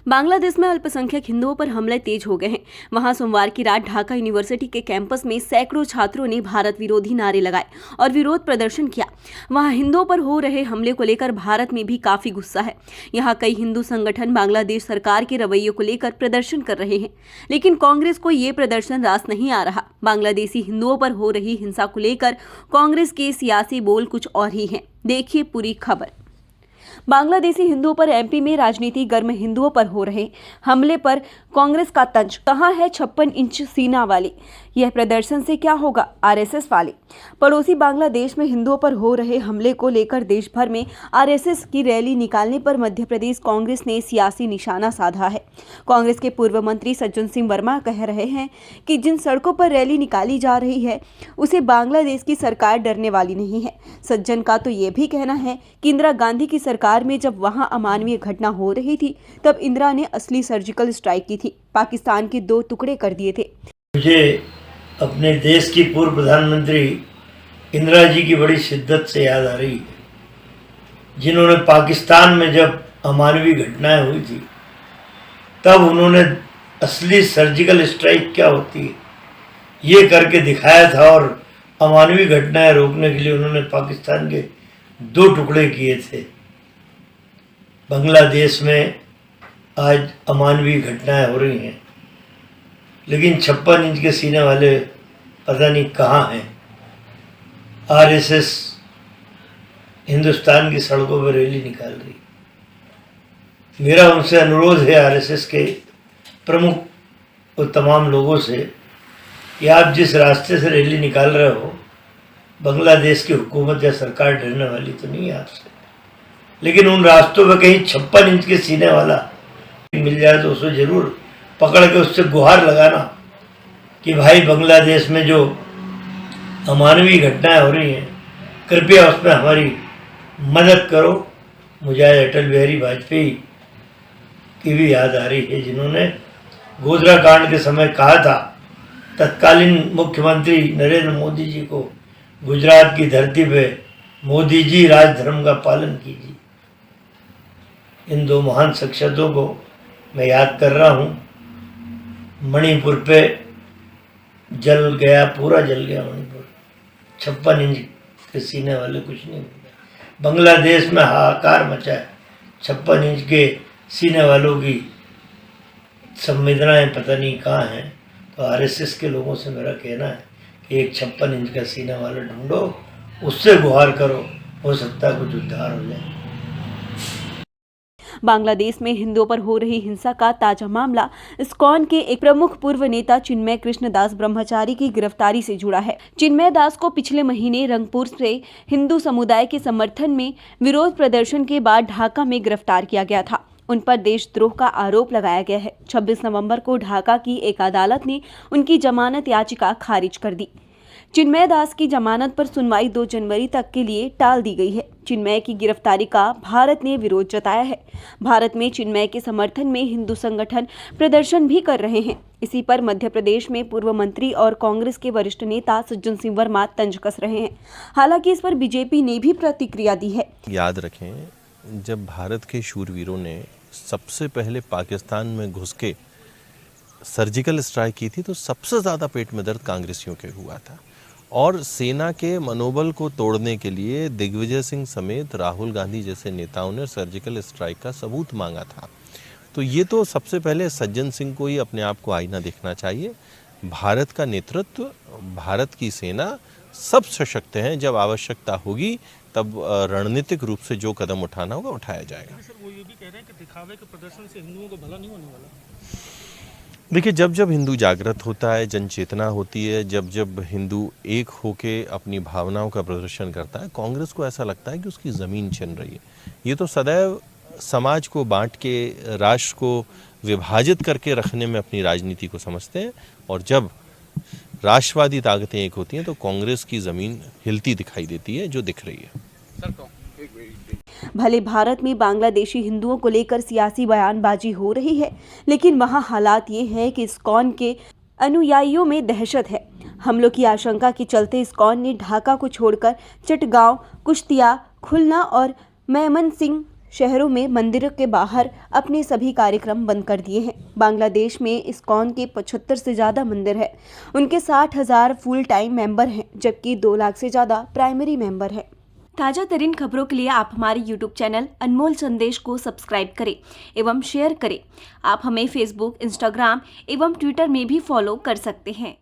बांग्लादेश में अल्पसंख्यक हिंदुओं पर हमले तेज हो गए हैं। वहां सोमवार की रात ढाका यूनिवर्सिटी के कैंपस में सैकड़ों छात्रों ने भारत विरोधी नारे लगाए और विरोध प्रदर्शन किया। वहां हिंदुओं पर हो रहे हमले को लेकर भारत में भी काफी गुस्सा है। यहां कई हिंदू संगठन बांग्लादेश सरकार के रवैये को लेकर प्रदर्शन कर रहे हैं, लेकिन कांग्रेस को ये प्रदर्शन रास नहीं आ रहा। बांग्लादेशी हिंदुओं पर हो रही हिंसा को लेकर कांग्रेस के सियासी बोल कुछ और ही हैं। देखिए पूरी खबर। बांग्लादेशी हिंदुओं पर एमपी में राजनीति गर्म हिंदुओं पर हो रहे हमले पर कांग्रेस का तंज। कहां है 56 इंच सीना वाली? यह प्रदर्शन से क्या होगा आरएसएस वाले? पड़ोसी बांग्लादेश में हिंदुओं पर हो रहे हमले को लेकर देश भर में आरएसएस की रैली निकालने पर मध्य प्रदेश कांग्रेस ने सियासी निशाना साधा है। कांग्रेस के पूर्व मंत्री सज्जन सिंह वर्मा कह रहे हैं कि जिन सड़कों पर रैली निकाली जा रही है उसे बांग्लादेश की सरकार डरने वाली नहीं है। सज्जन का तो ये भी कहना है कि इंदिरा गांधी की सरकार में जब वहां अमानवीय घटना हो रही थी तब इंदिरा ने असली सर्जिकल स्ट्राइक की थी, पाकिस्तान के 2 टुकड़े कर दिए थे। मुझे अपने देश की पूर्व प्रधानमंत्री इंदिरा जी की बड़ी शिद्दत से याद आ रही है, जिन्होंने पाकिस्तान में जब अमानवीय घटनाएं हुई थी तब उन्होंने असली सर्जिकल स्ट्राइक क्या होती है ये करके दिखाया था और अमानवीय घटनाएं रोकने के लिए उन्होंने पाकिस्तान के 2 टुकड़े किए थे। बांग्लादेश में आज अमानवीय घटनाएं हो रही हैं, लेकिन 56 इंच के सीने वाले पता नहीं कहाँ हैं। आरएसएस हिंदुस्तान की सड़कों पर रैली निकाल रही। मेरा उनसे अनुरोध है, आरएसएस के प्रमुख और तमाम लोगों से, कि आप जिस रास्ते से रैली निकाल रहे हो, बांग्लादेश की हुकूमत या सरकार डरने वाली तो नहीं है आपसे, लेकिन उन रास्तों पर कहीं 56 इंच के सीने वाला मिल जाए तो उसे जरूर पकड़ के उससे गुहार लगाना कि भाई बांग्लादेश में जो अमानवीय घटनाएं हो रही हैं कृपया उसमें हमारी मदद करो। मुझे आज अटल बिहारी वाजपेयी की भी याद आ रही है, जिन्होंने गोधरा कांड के समय कहा था तत्कालीन मुख्यमंत्री नरेंद्र मोदी जी को, गुजरात की धरती पे मोदी जी राजधर्म का पालन कीजिए। इन 2 महान शख्सियतों को मैं याद कर रहा हूँ। मणिपुर पे जल गया, पूरा जल गया मणिपुर। 56 इंच के सीने वाले कुछ नहीं मिले। बांग्लादेश में हाहाकार मचा है। 56 इंच के सीने वालों की संवेदनाएं पता नहीं कहाँ हैं। तो आरएसएस के लोगों से मेरा कहना है कि एक 56 इंच का सीने वाला ढूंढो, उससे गुहार करो, हो सकता है कुछ उद्धार हो जाए। बांग्लादेश में हिंदुओं पर हो रही हिंसा का ताजा मामला इस्कॉन के एक प्रमुख पूर्व नेता चिन्मय कृष्णदास ब्रह्मचारी की गिरफ्तारी से जुड़ा है। चिन्मय दास को पिछले महीने रंगपुर से हिंदू समुदाय के समर्थन में विरोध प्रदर्शन के बाद ढाका में गिरफ्तार किया गया था। उन पर देशद्रोह का आरोप लगाया गया है। 26 नवंबर को ढाका की एक अदालत ने उनकी जमानत याचिका खारिज कर दी। चिन्मय दास की जमानत पर सुनवाई 2 जनवरी तक के लिए टाल दी गई है। चिन्मय की गिरफ्तारी का भारत ने विरोध जताया है। भारत में चिन्मय के समर्थन में हिंदू संगठन प्रदर्शन भी कर रहे हैं। इसी पर मध्य प्रदेश में पूर्व मंत्री और कांग्रेस के वरिष्ठ नेता सज्जन सिंह वर्मा तंज कस रहे हैं। हालांकि इस पर बीजेपी ने भी प्रतिक्रिया दी है। याद रखें, जब भारत के शूरवीरों ने सबसे पहले पाकिस्तान में घुस के सर्जिकल स्ट्राइक की थी तो सबसे ज़्यादा पेट में दर्द कांग्रेसियों के हुआ था। और सेना के मनोबल को तोड़ने के लिए दिग्विजय सिंह समेत राहुल गांधी जैसे नेताओं ने सर्जिकल स्ट्राइक का सबूत मांगा था। तो ये तो सबसे पहले सज्जन सिंह को ही अपने आप को आईना देखना चाहिए। भारत का नेतृत्व, भारत की सेना सब सशक्त हैं। जब आवश्यकता होगी तब रणनीतिक रूप से जो कदम उठाना होगा उठाया जाएगा। सर, वो ये भी कह रहे हैं कि दिखावे के प्रदर्शन से हिंदुओं को भला नहीं होने वाला। देखिए, जब जब हिंदू जागृत होता है, जन चेतना होती है, जब जब हिंदू एक होके अपनी भावनाओं का प्रदर्शन करता है, कांग्रेस को ऐसा लगता है कि उसकी ज़मीन छिन रही है। ये तो सदैव समाज को बांट के, राष्ट्र को विभाजित करके रखने में अपनी राजनीति को समझते हैं। और जब राष्ट्रवादी ताकतें एक होती हैं तो कांग्रेस की ज़मीन हिलती दिखाई देती है, जो दिख रही है। भले भारत में बांग्लादेशी हिंदुओं को लेकर सियासी बयानबाजी हो रही है, लेकिन वहां हालात ये है कि इस्कॉन के अनुयायियों में दहशत है। हमलों की आशंका के चलते इस्कॉन ने ढाका को छोड़कर चटगांव, कुश्तिया, खुलना और मेमनसिंह शहरों में मंदिरों के बाहर अपने सभी कार्यक्रम बंद कर दिए हैं। बांग्लादेश में इस्कॉन के 75 से ज़्यादा मंदिर हैं। उनके 60,000 फुल टाइम मेंबर हैं, जबकि 2 लाख से ज़्यादा प्राइमरी मेंबर हैं। ताज़ा तरीन खबरों के लिए आप हमारे YouTube चैनल अनमोल संदेश को सब्सक्राइब करें एवं शेयर करें। आप हमें फेसबुक, इंस्टाग्राम एवं ट्विटर में भी फॉलो कर सकते हैं।